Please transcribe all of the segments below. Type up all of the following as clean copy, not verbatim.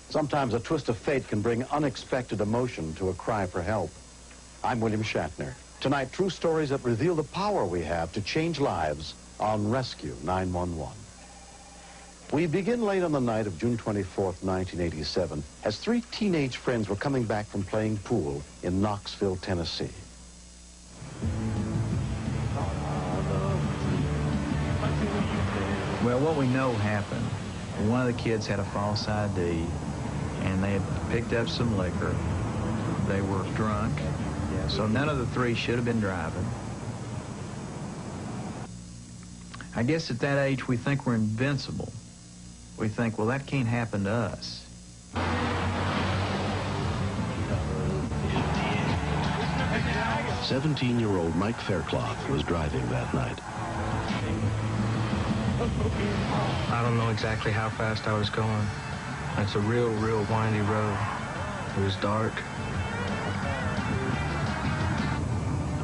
Sometimes a twist of fate can bring unexpected emotion to a cry for help. I'm William Shatner. Tonight, true stories that reveal the power we have to change lives on Rescue 911. We begin late on the night of June 24th, 1987, as three teenage friends were coming back from playing pool in Knoxville, Tennessee. Well, what we know happened, one of the kids had a false ID, and they had picked up some liquor. They were drunk, so none of the three should have been driving. I guess at that age, we think we're invincible. We think, well, that can't happen to us. 17-year-old Mike Faircloth was driving that night. I don't know exactly how fast I was going. It's a real windy road. It was dark.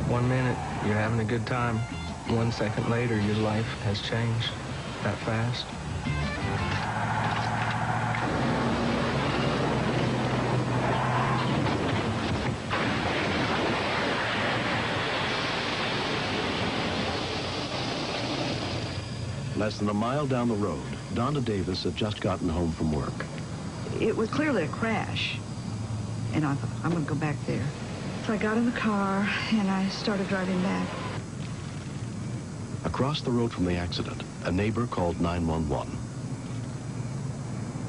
1 minute, you're having a good time. 1 second later, your life has changed that fast. Less than a mile down the road, Donna Davis had just gotten home from work. It was clearly a crash, and I thought, I'm going to go back there. So I got in the car, and I started driving back. Across the road from the accident, a neighbor called 911.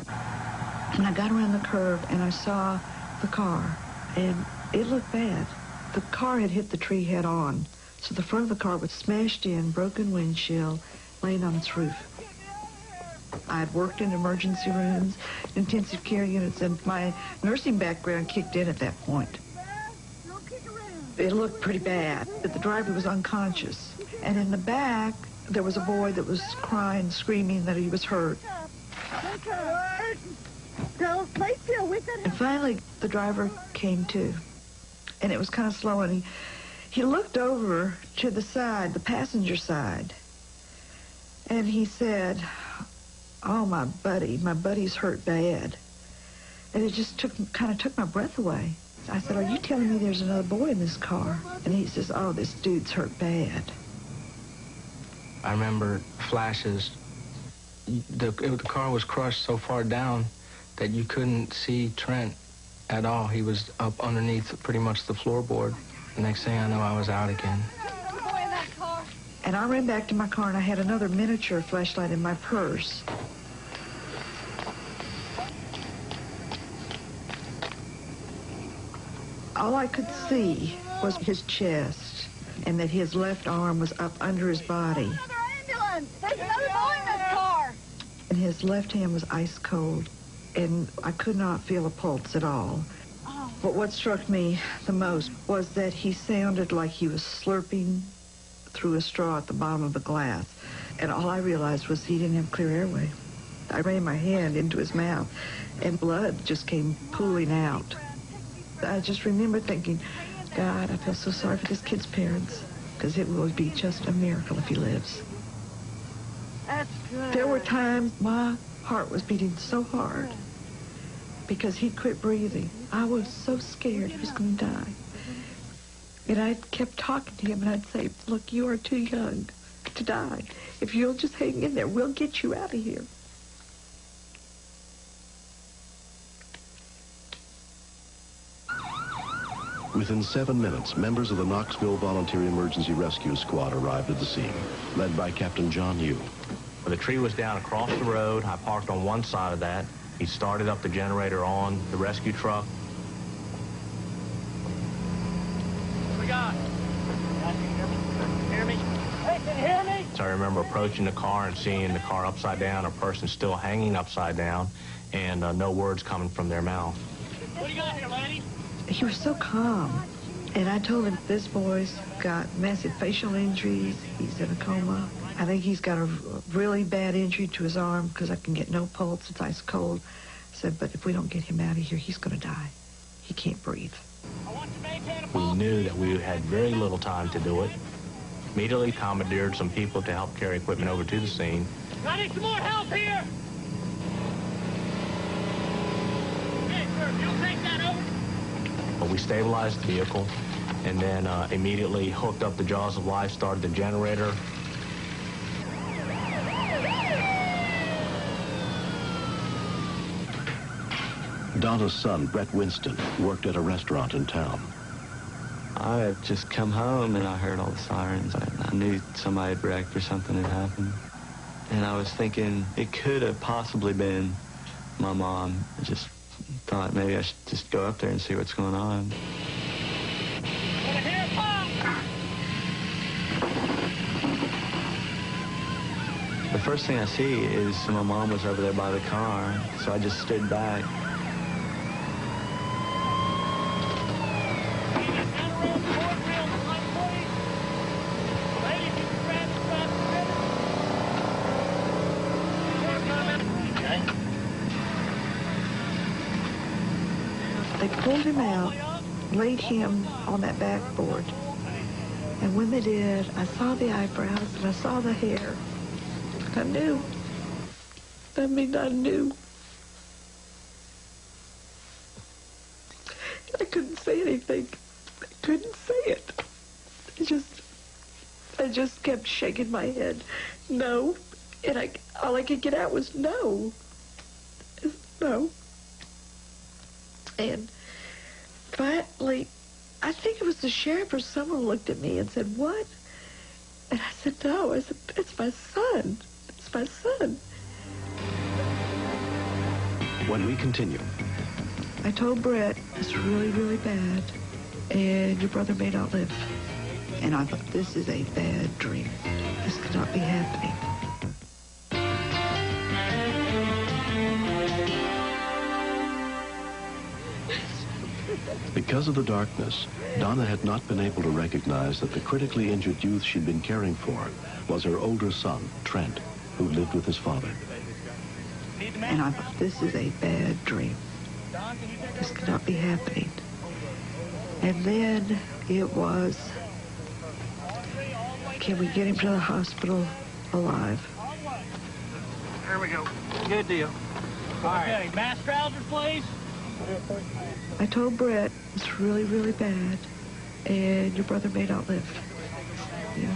And I got around the curve, and I saw the car, and it looked bad. The car had hit the tree head on, so the front of the car was smashed in, broken windshield, laying on its roof. I had worked in emergency rooms, intensive care units, and my nursing background kicked in at that point. It looked pretty bad, but the driver was unconscious. And in the back, there was a boy that was crying, screaming that he was hurt. And finally, the driver came to, and it was kind of slow, and he looked over to the side, the passenger side, and he said, "Oh, my buddy's hurt bad." And it just kind of took my breath away. I said, "Are you telling me there's another boy in this car?" And he says, "Oh, this dude's hurt bad." I remember flashes. The car was crushed so far down that you couldn't see Trent at all. He was up underneath pretty much the floorboard. The next thing I know, I was out again. And I ran back to my car, and I had another miniature flashlight in my purse. All I could see was his chest, and that his left arm was up under his body. Another ambulance! There's another boy in this car! And his left hand was ice cold, and I could not feel a pulse at all. Oh. But what struck me the most was that he sounded like he was slurping through a straw at the bottom of a glass. And all I realized was he didn't have clear airway. I ran my hand into his mouth, and blood just came pooling out. I just remember thinking, God, I feel so sorry for this kid's parents, because it will be just a miracle if he lives. That's good. There were times my heart was beating so hard because he quit breathing. I was so scared he was going to die. And I kept talking to him, and I'd say, "Look, you are too young to die. If you'll just hang in there, we'll get you out of here." Within 7 minutes, members of the Knoxville Volunteer Emergency Rescue Squad arrived at the scene, led by Captain John Yu. The tree was down across the road. I parked on one side of that. He started up the generator on the rescue truck. We got. Can you hear me? Hey, can you hear me? So I remember approaching the car and seeing the car upside down, a person still hanging upside down, and no words coming from their mouth. What do you got here, lady? He was so calm. And I told him, this boy's got massive facial injuries. He's in a coma. I think he's got a really bad injury to his arm because I can get no pulse. It's ice cold. I said, but if we don't get him out of here, he's going to die. He can't breathe. We knew that we had very little time to do it. Immediately commandeered some people to help carry equipment over to the scene. I need some more help here! But we stabilized the vehicle and then immediately hooked up the jaws of life, started the generator. Donna's son, Brett Winston, worked at a restaurant in town. I had just come home and I heard all the sirens. I knew somebody had wrecked or something had happened. And I was thinking it could have possibly been my mom. I just thought maybe I should just go up there and see what's going on. The first thing I see is my mom was over there by the car, so I just stood back. They pulled him out, laid him on that backboard. And when they did, I saw the eyebrows and I saw the hair. I knew. I mean, I knew. I couldn't say anything. I couldn't say it. I just kept shaking my head. No. And all I could get out was no. No. And finally, I think it was the sheriff or someone looked at me and said, "What?" And I said, "No." I said, "It's my son. It's my son." When we continue. I told Brett, "It's really, really bad, and your brother may not live." And I thought, this is a bad dream. This could not be happening. Because of the darkness, Donna had not been able to recognize that the critically injured youth she'd been caring for was her older son, Trent, who lived with his father. And I thought, this is a bad dream. This could not be happening. And then it was, can we get him to the hospital alive? There we go. Good deal. All right. Okay, mask trousers, please. I told Brett, it's really, really bad, and your brother may not live. Yeah,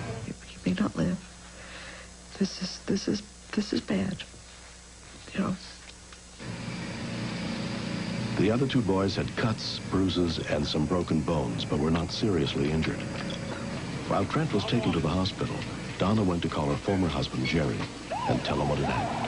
he may not live. This is bad. You know. The other two boys had cuts, bruises, and some broken bones, but were not seriously injured. While Trent was taken to the hospital, Donna went to call her former husband, Jerry, and tell him what had happened.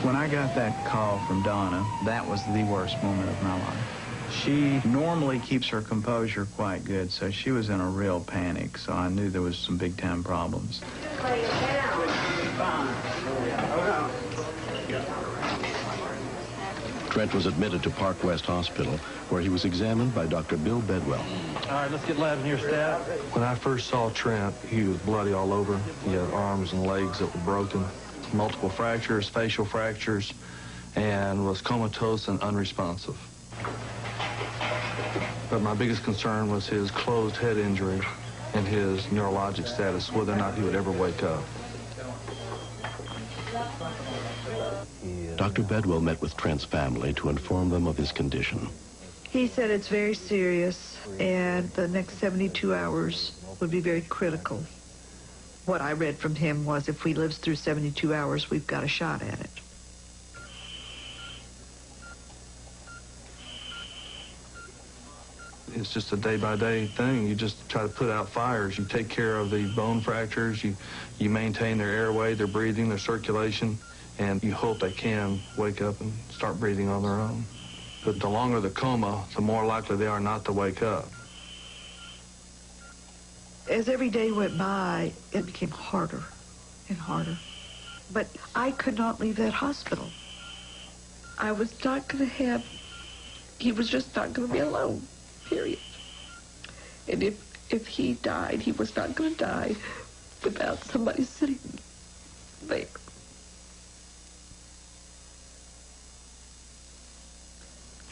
When I got that call from Donna, that was the worst moment of my life. She normally keeps her composure quite good, so she was in a real panic, so I knew there was some big-time problems. Trent was admitted to Park West Hospital, where he was examined by Dr. Bill Bedwell. All right, let's get labs in your staff. When I first saw Trent, he was bloody all over. He had arms and legs that were broken, multiple fractures, facial fractures, and was comatose and unresponsive. But my biggest concern was his closed head injury and his neurologic status, whether or not he would ever wake up. Dr. Bedwell met with Trent's family to inform them of his condition. He said it's very serious, and the next 72 hours would be very critical. What I read from him was if he lives through 72 hours, we've got a shot at it. It's just a day-by-day thing. You just try to put out fires. You take care of the bone fractures. You maintain their airway, their breathing, their circulation, and you hope they can wake up and start breathing on their own. But the longer the coma, the more likely they are not to wake up. As every day went by, it became harder and harder. But I could not leave that hospital. I was not going to have, he was just not going to be alone, period. And if he died, he was not going to die without somebody sitting there.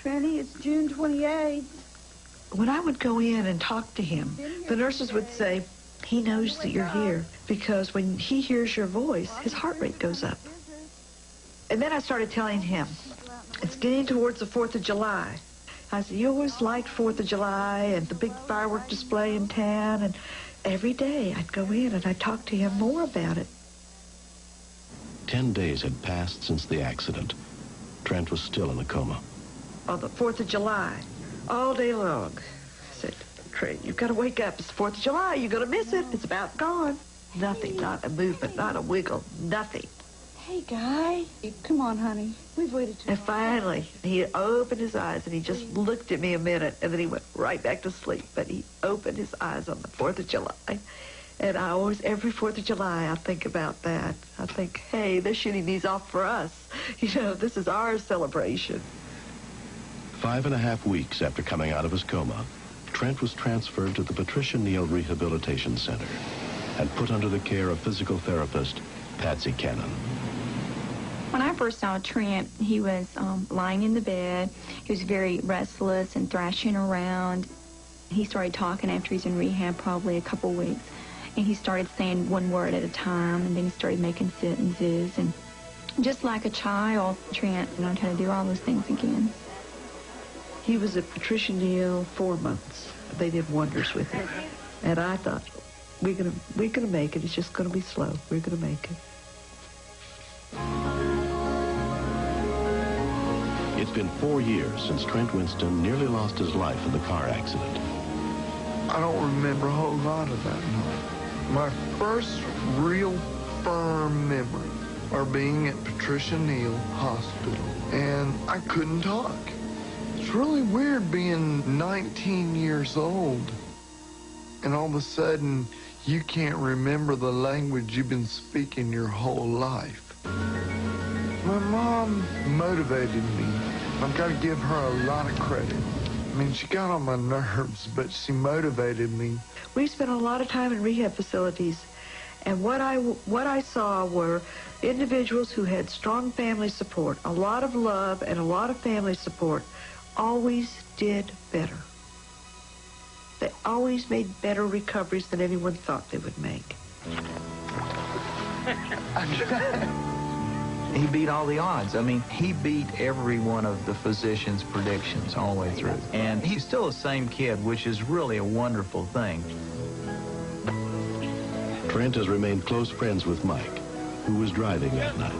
Tranny, it's June 28th. When I would go in and talk to him, the nurses would say, he knows that you're here because when he hears your voice, his heart rate goes up. And then I started telling him, It's getting towards the 4th of July. I said, you always liked 4th of July and the big firework display in town, and every day I'd go in and I'd talk to him more about it. 10 days had passed since the accident. Trent was still in a coma. On the 4th of July, all day long. I said, Trent, you've got to wake up. It's the 4th of July. You're going to miss it. It's about gone. Nothing, not a movement, not a wiggle, nothing. Hey, Guy. Come on, honey. We've waited too long. And finally, he opened his eyes, and he just looked at me a minute, and then he went right back to sleep. But he opened his eyes on the 4th of July. And I always, every 4th of July, I think about that. I think, hey, they're shooting these off for us. You know, this is our celebration. 5.5 weeks after coming out of his coma, Trent was transferred to the Patricia Neal Rehabilitation Center and put under the care of physical therapist Patsy Cannon. When I first saw Trent, he was lying in the bed. He was very restless and thrashing around. He started talking after he's in rehab probably a couple weeks. And he started saying one word at a time, and then he started making sentences. And just like a child, Trent learned how to do all those things again. He was at Patricia Neal 4 months. They did wonders with him. And I thought, we're gonna make it. It's just gonna be slow. We're gonna make it. It's been 4 years since Trent Winston nearly lost his life in the car accident. I don't remember a whole lot of that night. My first real firm memory are being at Patricia Neal Hospital, and I couldn't talk. It's really weird being 19 years old, and all of a sudden, you can't remember the language you've been speaking your whole life. My mom motivated me. I've got to give her a lot of credit. I mean, she got on my nerves, but she motivated me. We spent a lot of time in rehab facilities, and what I saw were individuals who had strong family support, a lot of love and a lot of family support, always did better. They always made better recoveries than anyone thought they would make. He beat all the odds. I mean, he beat every one of the physicians' predictions all the way through. And he's still the same kid, which is really a wonderful thing. Trent has remained close friends with Mike, who was driving that night.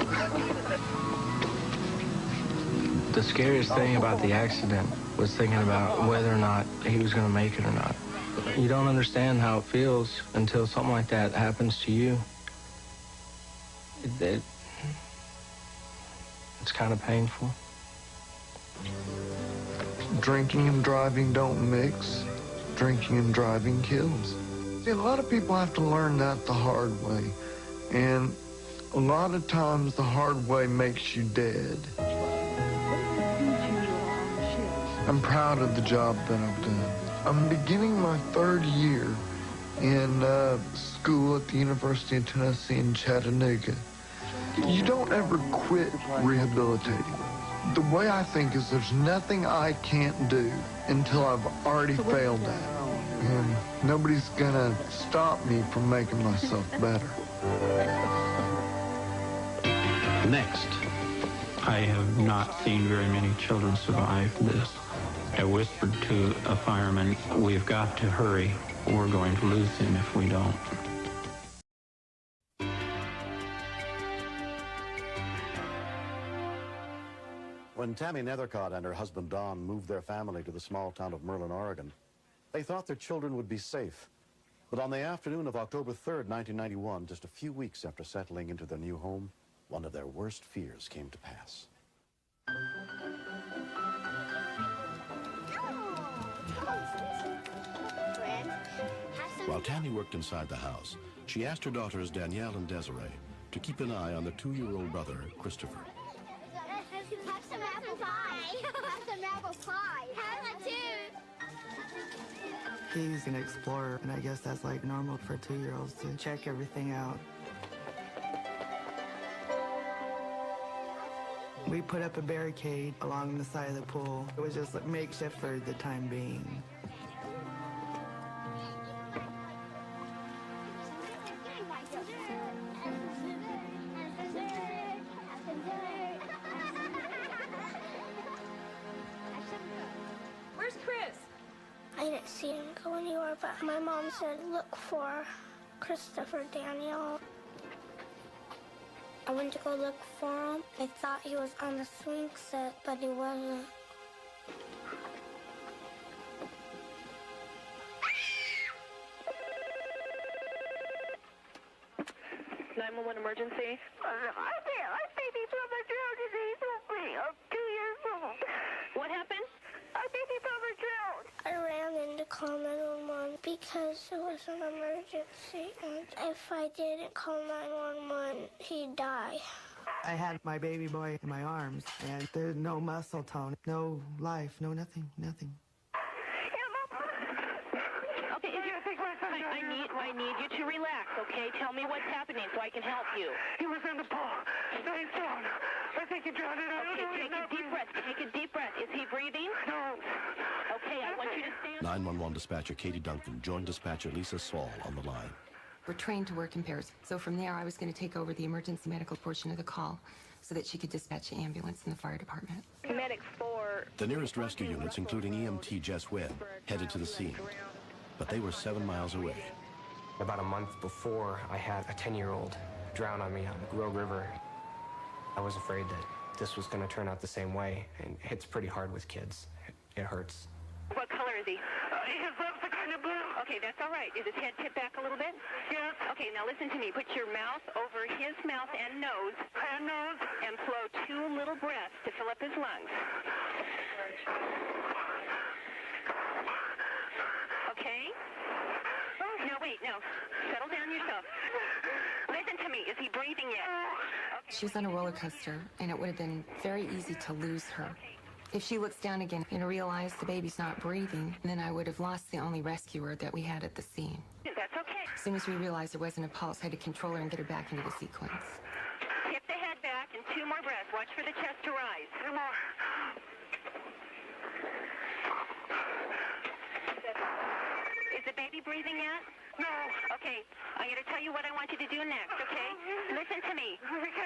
The scariest thing about the accident was thinking about whether or not he was going to make it or not. You don't understand how it feels until something like that happens to you. It's kind of painful. Drinking and driving don't mix. Drinking and driving kills. See, a lot of people have to learn that the hard way. And a lot of times the hard way makes you dead. I'm proud of the job that I've done. I'm beginning my 3rd year in school at the University of Tennessee in Chattanooga. You don't ever quit rehabilitating. The way I think is there's nothing I can't do until I've already failed at it. And nobody's gonna stop me from making myself better. Next. I have not seen very many children survive this. I whispered to a fireman, we've got to hurry. We're going to lose him if we don't. When Tammy Nethercott and her husband Don moved their family to the small town of Merlin, Oregon, they thought their children would be safe. But on the afternoon of October 3rd, 1991, just a few weeks after settling into their new home, one of their worst fears came to pass. While Tammy worked inside the house, she asked her daughters Danielle and Desiree to keep an eye on their 2-year-old brother, Christopher. Have some apple pie. Have some apple pie. Have it too. He's an explorer, and I guess that's like normal for 2-year-olds to check everything out. We put up a barricade along the side of the pool. It was just like makeshift for the time being. see him go anywhere, but my mom said look for Christopher Daniel. I went to go look for him. I thought he was on the swing set, but he wasn't. 911 emergency. My baby brother drowned and he's only 2 years old. What happened? Our baby brother drowned. I ran in to call 911 because it was an emergency, and if I didn't call 911, he'd die. I had my baby boy in my arms, and there's no muscle tone, no life, no nothing. I need you to relax, okay? Tell me what's happening so I can help you. He was in the pool. He's down. I think he drowned it out. Okay, take a deep breath. Take a deep breath. Is he breathing? No. Okay, I want you to stand. 911 dispatcher Katie Duncan joined dispatcher Lisa Saul on the line. We're trained to work in pairs, so from there I was going to take over the emergency medical portion of the call so that she could dispatch the ambulance and the fire department. Medic 4. The nearest rescue units, including EMT Jess Webb, headed to the scene, but they were 7 miles away. About a month before, I had a 10-year-old drown on me on the Rogue River. I was afraid that this was going to turn out the same way, and it hits pretty hard with kids. It hurts. What color is he? His lips are kind of blue. Okay, that's all right. Is his head tipped back a little bit? Yes. Okay, now listen to me. Put your mouth over his mouth and nose. And flow 2 little breaths to fill up his lungs. Okay? No, wait, no. Settle down yourself. Listen to me. Is he breathing yet? Okay. She was on a roller coaster, and it would have been very easy to lose her. If she looks down again and realized the baby's not breathing, then I would have lost the only rescuer that we had at the scene. That's okay. As soon as we realized there wasn't a pulse, I had to control her and get her back into the sequence. Tip the head back and 2 more breaths. Watch for the chest to rise. 2 more. Is the baby breathing yet? No. Okay, I'm going to tell you what I want you to do next, okay? Listen to me.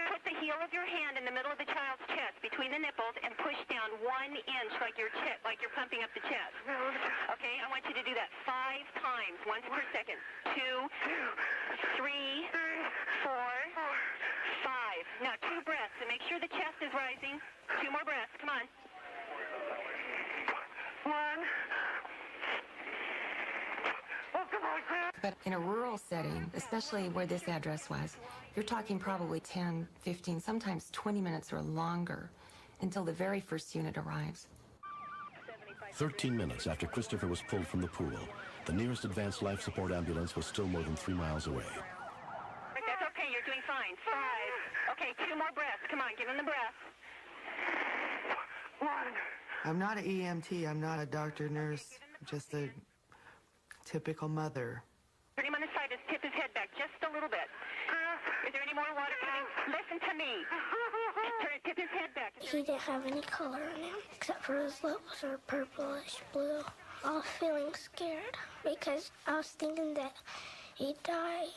Put the heel of your hand in the middle of the child's chest, between the nipples, and push down 1 inch like you're pumping up the chest. Okay, I want you to do that 5 times, once per second. 2, 3, 4, 5. Now 2 breaths, and make sure the chest is rising. 2 more breaths, come on. 1. But in a rural setting, especially where this address was, you're talking probably 10, 15, sometimes 20 minutes or longer until the very first unit arrives. 13 minutes after Christopher was pulled from the pool, the nearest advanced life support ambulance was still more than 3 miles away. That's okay, you're doing fine. 5. Okay, 2 more breaths. Come on, give him the breath. 1. I'm not an EMT. I'm not a doctor, nurse, just a typical mother. Turn him on his side and tip his head back just a little bit. Is there any more water coming? Listen to me. Tip his head back. He didn't have any color in him, except for his lips are purplish blue. I was feeling scared because I was thinking that he'd die.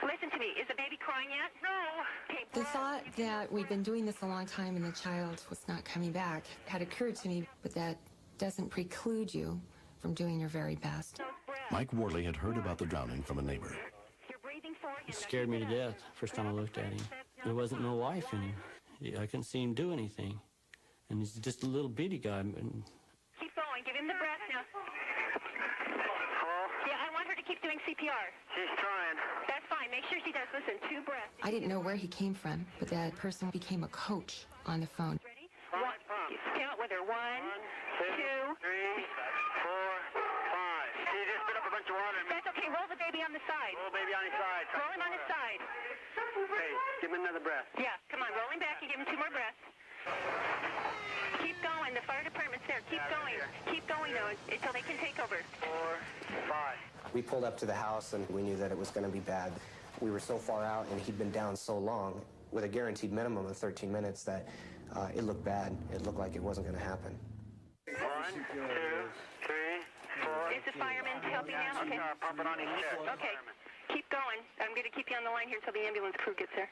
Listen to me. Is the baby crying yet? No. Okay, The thought that we'd been doing this a long time and the child was not coming back had occurred to me, but that doesn't preclude you from doing your very best. Mike Worley had heard about the drowning from a neighbor. It scared me to death first time I looked at him. There wasn't no life in him. I couldn't see him do anything. And he's just a little bitty guy. And keep going. Give him the breath now. Yeah, I want her to keep doing CPR. She's trying. That's fine. Make sure she does. Listen, 2 breaths. I didn't know where he came from, but that person became a coach on the phone. Ready? Count with her. 1, 2, 3, 4, 5. She just spit up a bunch of water. That's okay. Roll the baby on the side. Roll baby on his side. Roll him on his side. Okay, give him another breath. Yeah, come on. Roll him back and give him 2 more breaths. Keep going. The fire department's there. Keep going. Keep going, though, until they can take over. 4, 5. We pulled up to the house, and we knew that it was going to be bad. We were so far out, and he'd been down so long, with a guaranteed minimum of 13 minutes, that it looked bad. It looked like it wasn't going to happen. 1, 2, 3, 4. Is the fireman helping now? Okay. Pump it on his chest. Okay. Keep going. I'm going to keep you on the line here until the ambulance crew gets there.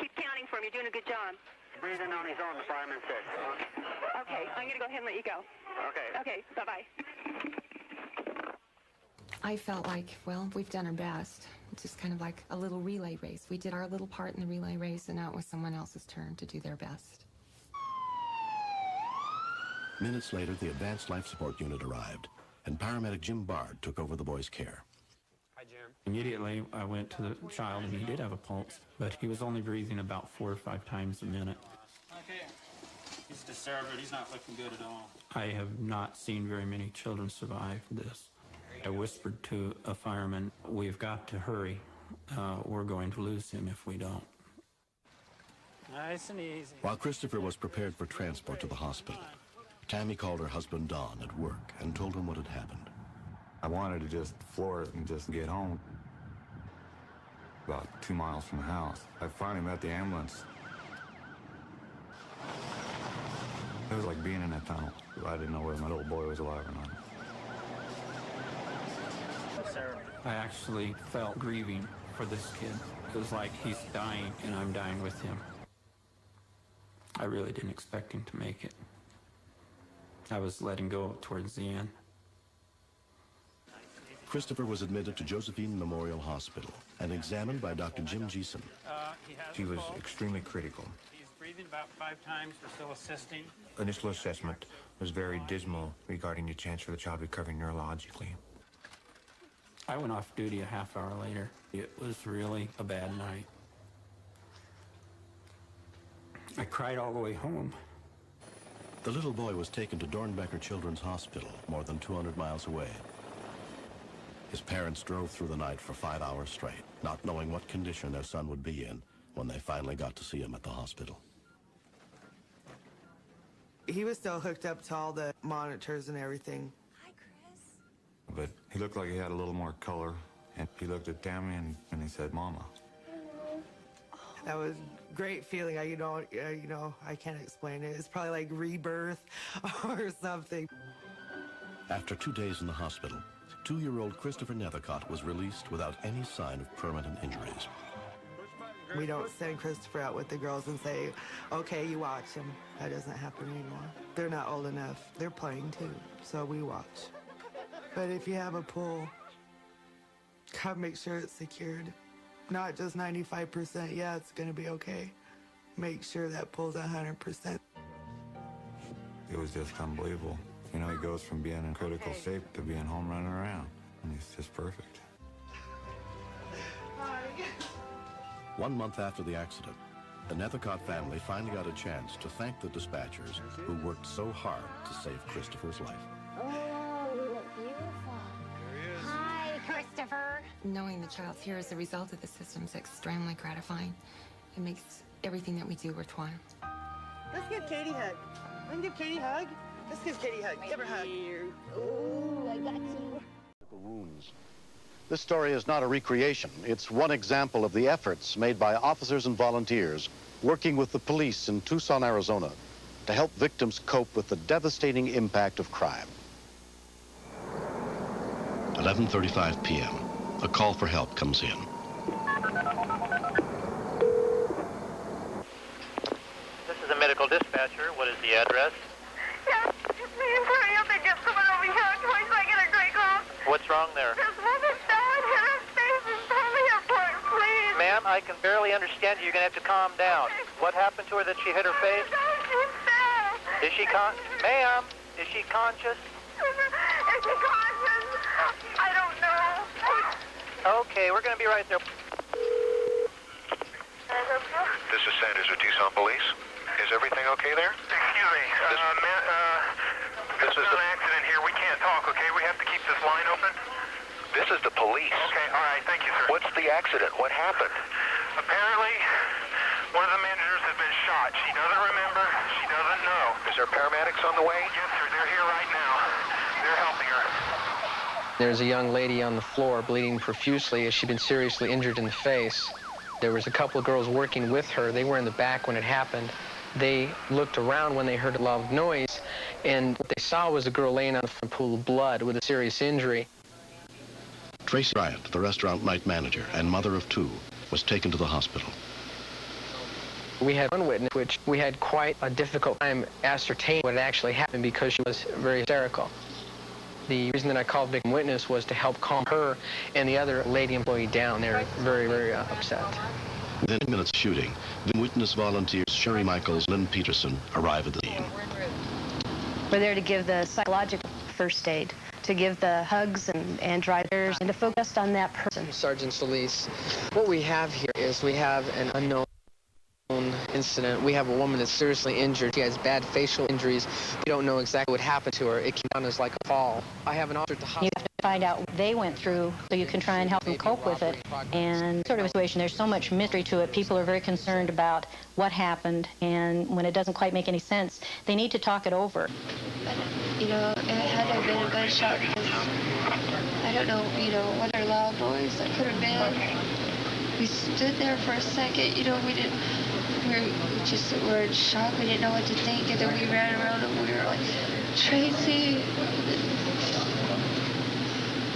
Keep counting for him. You're doing a good job. Breathing on his own, the fireman said. Okay, I'm going to go ahead and let you go. Okay. Okay, bye-bye. I felt like, well, we've done our best. It's just kind of like a little relay race. We did our little part in the relay race, and now it was someone else's turn to do their best. Minutes later, the advanced life support unit arrived, and paramedic Jim Bard took over the boy's care. Hi, Jim. Immediately, I went to the child, and he did have a pulse, but he was only breathing about 4 or 5 times a minute. Okay. He's disturbed, but he's not looking good at all. I have not seen very many children survive this. I whispered to a fireman, "We've got to hurry. We're going to lose him if we don't." Nice and easy. While Christopher was prepared for transport to the hospital, Tammy called her husband Don at work and told him what had happened. I wanted to just floor it and just get home. About 2 miles from the house, I finally met the ambulance. It was like being in a tunnel. I didn't know whether my little boy was alive or not. I actually felt grieving for this kid. It was like he's dying and I'm dying with him. I really didn't expect him to make it. I was letting go towards the end. Christopher was admitted to Josephine Memorial Hospital and examined by Dr. Jim Geeson. She was extremely critical. He's breathing about 5 times. We're still assisting. Initial assessment was very dismal regarding the chance for the child recovering neurologically. I went off duty a half hour later. It was really a bad night. I cried all the way home. The little boy was taken to Dornbecker Children's Hospital, more than 200 miles away. His parents drove through the night for 5 hours straight, not knowing what condition their son would be in when they finally got to see him at the hospital. He was still hooked up to all the monitors and everything. But he looked like he had a little more color, and he looked at Tammy and he said, "Mama." That was a great feeling. I can't explain it. It's probably like rebirth or something. After 2 days in the hospital, 2-year-old Christopher Nethercott was released without any sign of permanent injuries. We don't send Christopher out with the girls and say, "Okay, you watch him." That doesn't happen anymore. They're not old enough. They're playing too, so we watch. But if you have a pool, gotta make sure it's secured. Not just 95%, yeah, it's gonna be okay. Make sure that pool's 100%. It was just unbelievable. You know, he goes from being in critical shape to being home running around, and he's just perfect. 1 month after the accident, the Nethercott family finally got a chance to thank the dispatchers who worked so hard to save Christopher's life. Christopher. Knowing the child's here as a result of the system is extremely gratifying. It makes everything that we do worthwhile. Let's give Katie a hug. We can give Katie a hug. Let's give Katie a hug. Give her a hug. Oh, I got you. Wounds. This story is not a recreation. It's one example of the efforts made by officers and volunteers working with the police in Tucson, Arizona, to help victims cope with the devastating impact of crime. 11:35 p.m. A call for help comes in. This is a medical dispatcher. What is the address? Yes, please hurry up and get someone over here twice I get a great call. What's wrong there? This woman fell and hit her face and told me airport, please. Ma'am, I can barely understand you. You're going to have to calm down. What happened to her that she hit her face? She fell. Is she Ma'am, is she conscious? Is she conscious? I don't know. Okay, we're going to be right there. This is Sanders with Tucson Police. Is everything okay there? Excuse me. This is an accident here. We can't talk, okay? We have to keep this line open. This is the police. Okay, all right. Thank you, sir. What's the accident? What happened? Apparently, one of the managers has been shot. She doesn't remember. She doesn't know. Is there paramedics on the way? Yes, sir. They're here right now. They're helping her. There's a young lady on the floor bleeding profusely as she'd been seriously injured in the face. There was a couple of girls working with her. They were in the back when it happened. They looked around when they heard a loud noise, and what they saw was a girl laying on the front pool of blood with a serious injury. Tracy Bryant, the restaurant night manager and mother of 2, was taken to the hospital. We had one witness, which we had quite a difficult time ascertaining what had actually happened because she was very hysterical. The reason that I called victim witness was to help calm her and the other lady employee down. They were very, very upset. Within minutes of shooting, the witness volunteers Sherry Michaels and Lynn Peterson arrive at the scene. We're there to give the psychological first aid, to give the hugs and drivers, and to focus on that person. Sergeant Solis, what we have here is we have an unknown incident. We have a woman that's seriously injured. She has bad facial injuries. We don't know exactly what happened to her. It came down as like a fall. I have an officer at the hospital. You have to find out what they went through so you can try and help them cope with it. And sort of a situation, there's so much mystery to it. People are very concerned about what happened, and when it doesn't quite make any sense, they need to talk it over. You know, it had to have been a gunshot because I don't know, you know, what a loud noise that could have been. We stood there for a second, you know, we were in shock, we didn't know what to think, and then we ran around and we were like, Tracy.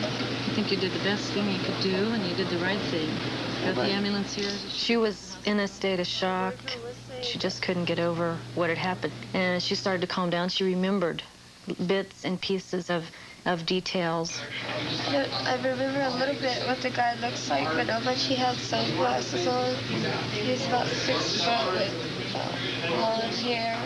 I think you did the best thing you could do, and you did the right thing. Got the ambulance here. She was in a state of shock. She just couldn't get over what had happened. And as she started to calm down, she remembered bits and pieces of details. I remember a little bit what the guy looks like, but not much. He had sunglasses on. He's about 6 foot with blonde hair.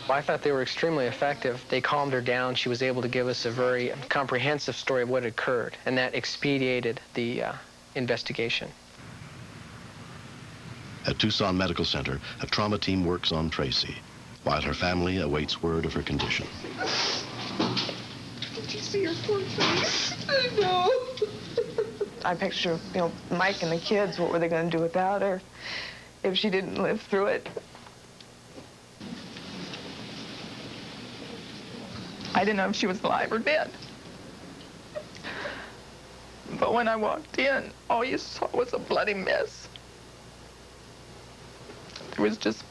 I thought they were extremely effective. They calmed her down. She was able to give us a very comprehensive story of what occurred, and that expedited the investigation. At Tucson Medical Center, a trauma team works on Tracy, while her family awaits word of her condition. Did you see her poor face? I know. I picture, you know, Mike and the kids, what were they going to do without her if she didn't live through it? I didn't know if she was alive or dead. But when I walked in, all you saw was a bloody mess. There was just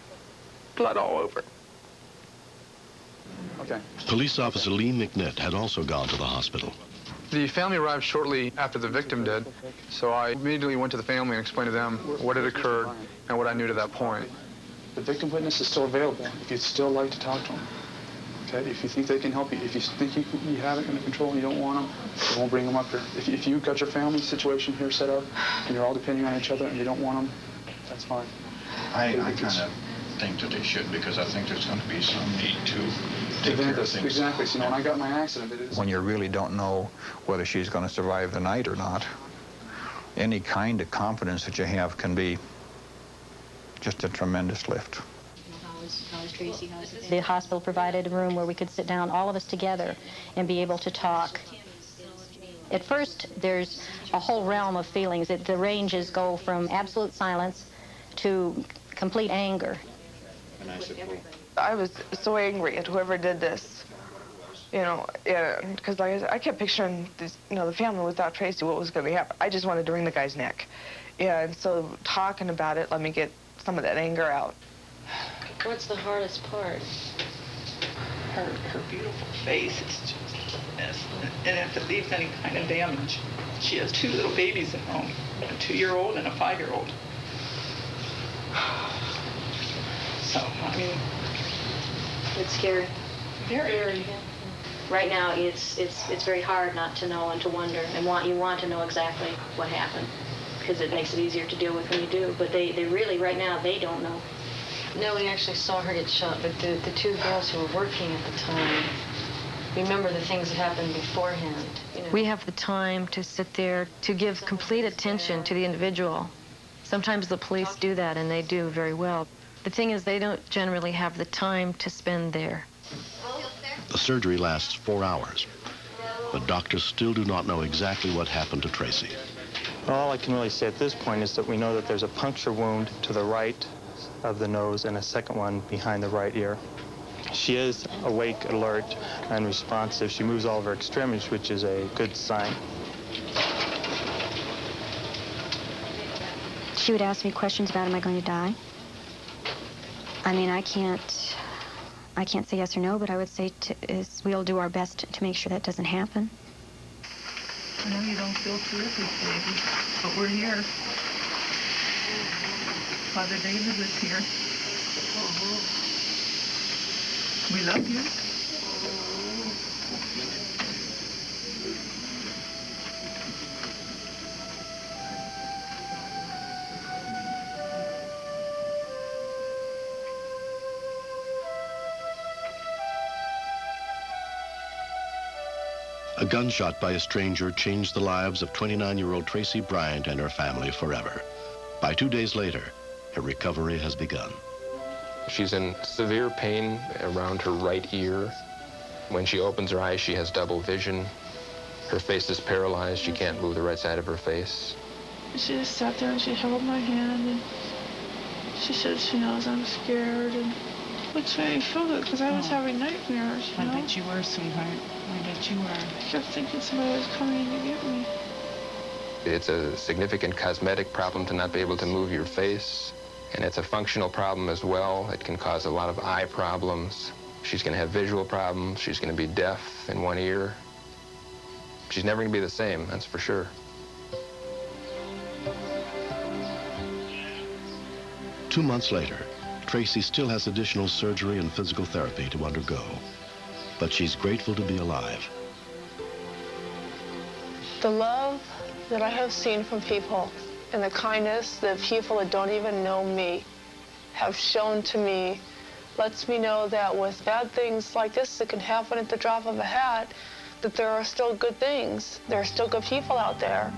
blood all over. Okay. Police officer Lee McNitt had also gone to the hospital. The family arrived shortly after the victim did, so I immediately went to the family and explained to them what had occurred and what I knew to that point. The victim witness is still available if you'd still like to talk to him. Okay, if you think they can help you, if you think you have it under control and you don't want them, you won't bring them up here. If you've got your family situation here set up and you're all depending on each other and you don't want them, that's fine. I kind of think that they should, because I think there's going to be some need to take care of things. Exactly. So, you know, when I got my accident, it is... When you really don't know whether she's going to survive the night or not, any kind of confidence that you have can be just a tremendous lift. The hospital provided a room where we could sit down, all of us together, and be able to talk. At first, there's a whole realm of feelings. The ranges go from absolute silence to complete anger. I was so angry at whoever did this, you know, because I kept picturing this, you know, the family without Tracy, what was going to happen. I just wanted to wring the guy's neck. Yeah, and so talking about it let me get some of that anger out. What's the hardest part? Her beautiful face is just a mess. And if it leaves any kind of damage, she has 2 little babies at home, a 2-year-old and a 5-year-old. So, I mean... It's scary. Very. Right now, it's very hard not to know and to wonder, and you want to know exactly what happened, because it makes it easier to deal with when you do. But they really, right now, they don't know. Nobody actually saw her get shot, but the 2 girls who were working at the time remember the things that happened beforehand. You know. We have the time to sit there, to give complete attention to the individual. Sometimes the police do that, and they do very well. The thing is, they don't generally have the time to spend there. The surgery lasts 4 hours, but doctors still do not know exactly what happened to Tracy. All I can really say at this point is that we know that there's a puncture wound to the right of the nose and a second one behind the right ear. She is awake, alert, and responsive. She moves all of her extremities, which is a good sign. She would ask me questions about, am I going to die? I mean, I can't say yes or no, but I would say we'll do our best to make sure that doesn't happen. I know you don't feel terrific, baby, but we're here. Father David was here. We love you. A gunshot by a stranger changed the lives of 29-year-old Tracy Bryant and her family forever. By 2 days later, her recovery has begun. She's in severe pain around her right ear. When she opens her eyes, she has double vision. Her face is paralyzed. She can't move the right side of her face. She just sat there and she held my hand and she said she knows I'm scared, and which made me feel good because I was having nightmares. I bet you were, sweetheart. I bet you were. I kept thinking somebody was coming to get me. It's a significant cosmetic problem to not be able to move your face, and it's a functional problem as well. It can cause a lot of eye problems. She's going to have visual problems. She's going to be deaf in one ear. She's never going to be the same, that's for sure. Two months later, Tracy still has additional surgery and physical therapy to undergo, but she's grateful to be alive. The love that I have seen from people and the kindness that people that don't even know me have shown to me lets me know that with bad things like this that can happen at the drop of a hat, that there are still good things. There are still good people out there.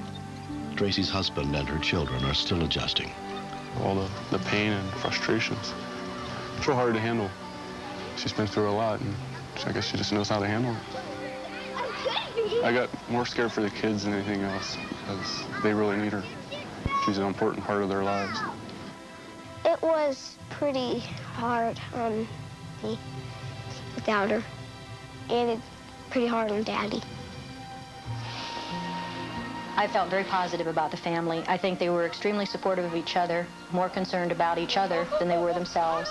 Tracy's husband and her children are still adjusting. All the pain and frustrations. It's real hard to handle. She's been through a lot, and I guess she just knows how to handle it. I got more scared for the kids than anything else, because they really need her. She's an important part of their lives. It was pretty hard on me without her, and it's pretty hard on Daddy. I felt very positive about the family. I think they were extremely supportive of each other, more concerned about each other than they were themselves.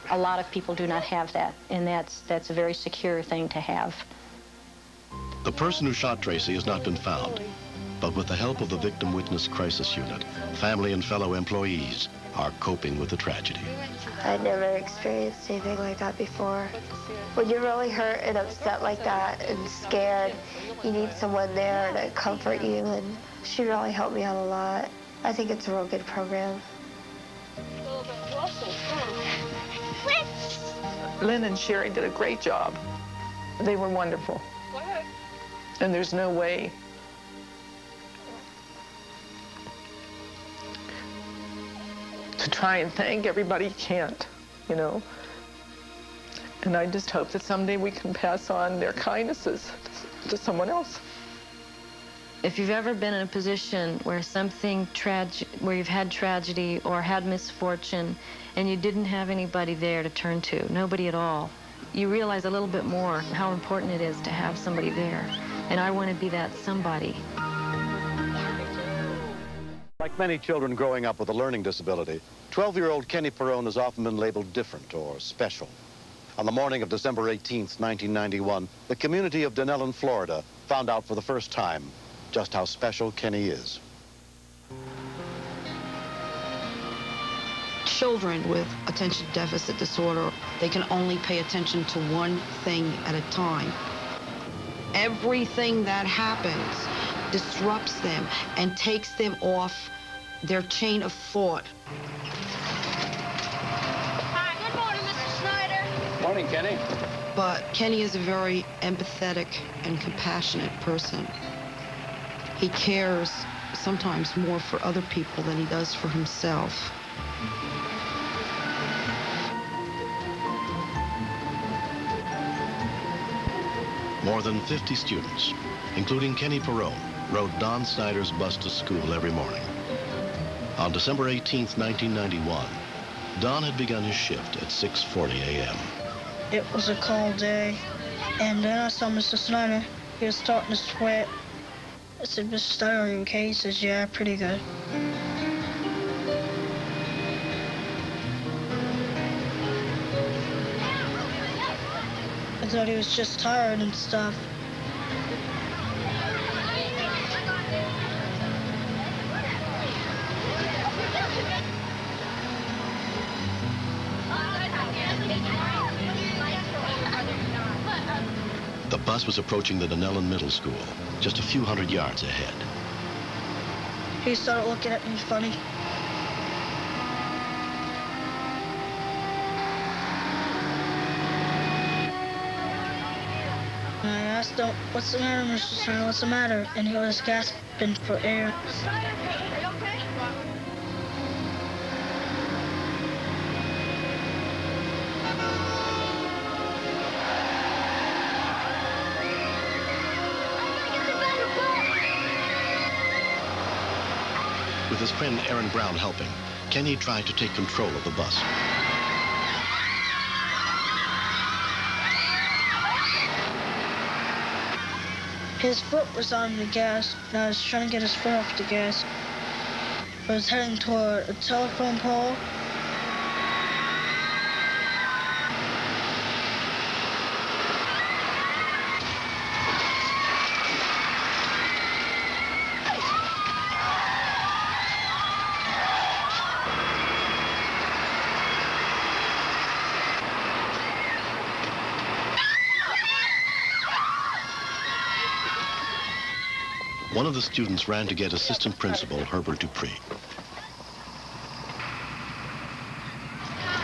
A lot of people do not have that, and that's a very secure thing to have. The person who shot Tracy has not been found, but with the help of the Victim Witness Crisis Unit, family and fellow employees are coping with the tragedy. I'd never experienced anything like that before. When you're really hurt and upset like that and scared, you need someone there to comfort you, and she really helped me out a lot. I think it's a real good program. Lynn and Sherry did a great job. They were wonderful. And there's no way to try and thank everybody can't, you know. And I just hope that someday we can pass on their kindnesses to someone else. If you've ever been in a position where where you've had tragedy or had misfortune and you didn't have anybody there to turn to, nobody at all, you realize a little bit more how important it is to have somebody there. And I want to be that somebody. Like many children growing up with a learning disability, 12-year-old Kenny Perrone has often been labeled different or special. On the morning of December 18th, 1991, the community of Dunellen, Florida, found out for the first time just how special Kenny is. Children with attention deficit disorder, they can only pay attention to one thing at a time. Everything that happens disrupts them and takes them off their chain of thought. Hi, good morning, Mr. Snyder. Morning, Kenny. But Kenny is a very empathetic and compassionate person. He cares sometimes more for other people than he does for himself. More than 50 students, including Kenny Perrone, rode Don Snyder's bus to school every morning. On December 18th, 1991, Don had begun his shift at 6:40 a.m. It was a cold day, and then I saw Mr. Snyder. He was starting to sweat. I said, Mr. Snyder, are you okay? He says, yeah, pretty good. I thought he was just tired and stuff. bus was approaching the Denellen Middle School, just a few hundred yards ahead. He started looking at me funny. And I asked him, "What's the matter, Mr. Snyder? What's the matter?" And he was gasping for air. With his friend Aaron Brown helping, Kenny tried to take control of the bus. His foot was on the gas, and I was trying to get his foot off the gas. I was heading toward a telephone pole. One of the students ran to get assistant principal Herbert Dupree.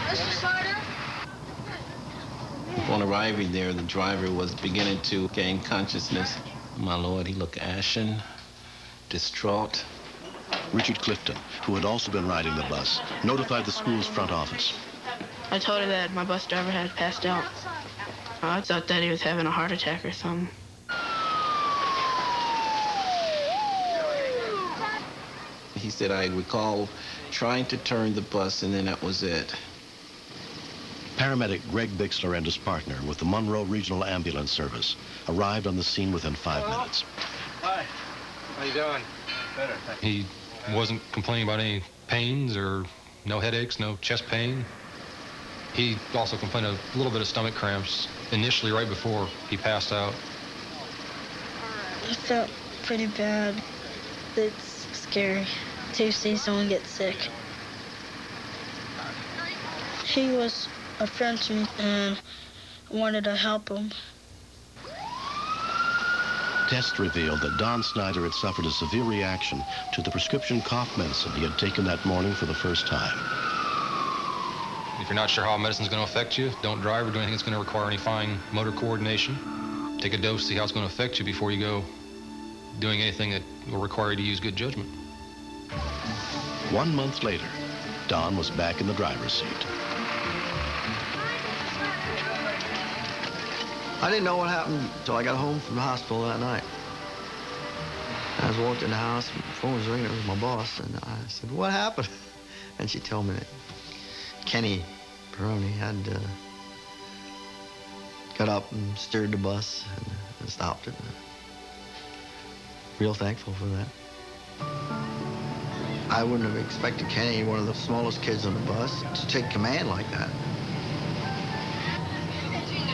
Mr. Snyder? On arriving there, the driver was beginning to gain consciousness. My Lord, he looked ashen, distraught. Richard Clifton, who had also been riding the bus, notified the school's front office. I told her that my bus driver had passed out. I thought that he was having a heart attack or something. He said, I recall trying to turn the bus, and then that was it. Paramedic Greg Bixler and his partner with the Monroe Regional Ambulance Service arrived on the scene within 5 minutes. Hi. How you doing? Better. He wasn't complaining about any pains or no headaches, no chest pain. He also complained of a little bit of stomach cramps initially right before he passed out. It felt pretty bad. It's scary to see someone get sick. He was a friend to me and wanted to help him. Tests revealed that Don Snyder had suffered a severe reaction to the prescription cough medicine he had taken that morning for the first time. If you're not sure how medicine's going to affect you, don't drive or do anything that's going to require any fine motor coordination. Take a dose, see how it's going to affect you before you go doing anything that will require you to use good judgment. 1 month later, Don was back in the driver's seat. I didn't know what happened until I got home from the hospital that night. I was walked in the house, the phone was ringing, it was my boss, and I said, "What happened?" And she told me that Kenny Peroni had got up and steered the bus and stopped it. Real thankful for that. I wouldn't have expected Kenny, one of the smallest kids on the bus, to take command like that.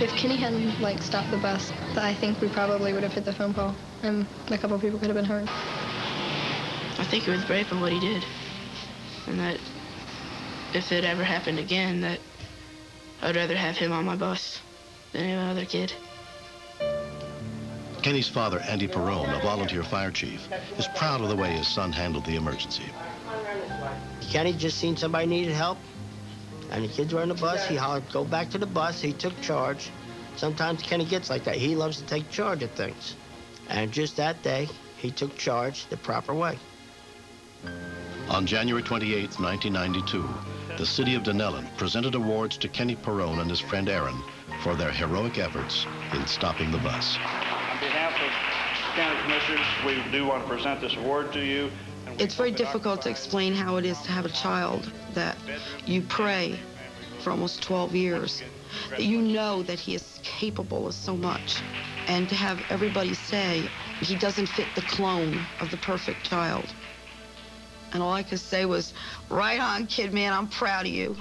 If Kenny hadn't, stopped the bus, I think we probably would have hit the phone pole, and a couple of people could have been hurt. I think he was brave for what he did. And that if it ever happened again, that I'd rather have him on my bus than any other kid. Kenny's father, Andy Perone, a volunteer fire chief, is proud of the way his son handled the emergency. Kenny just seen somebody needed help, and the kids were on the bus. He hollered, "Go back to the bus." He took charge. Sometimes Kenny gets like that. He loves to take charge of things. And just that day, he took charge the proper way. On January 28, 1992, the city of Denellen presented awards to Kenny Perone and his friend Aaron for their heroic efforts in stopping the bus. On behalf of county commissioners, we do want to present this award to you. It's very difficult to explain how it is to have a child that you pray for almost 12 years, that you know that he is capable of so much, and to have everybody say he doesn't fit the clone of the perfect child. And all I could say was, "Right on, kid, man, I'm proud of you."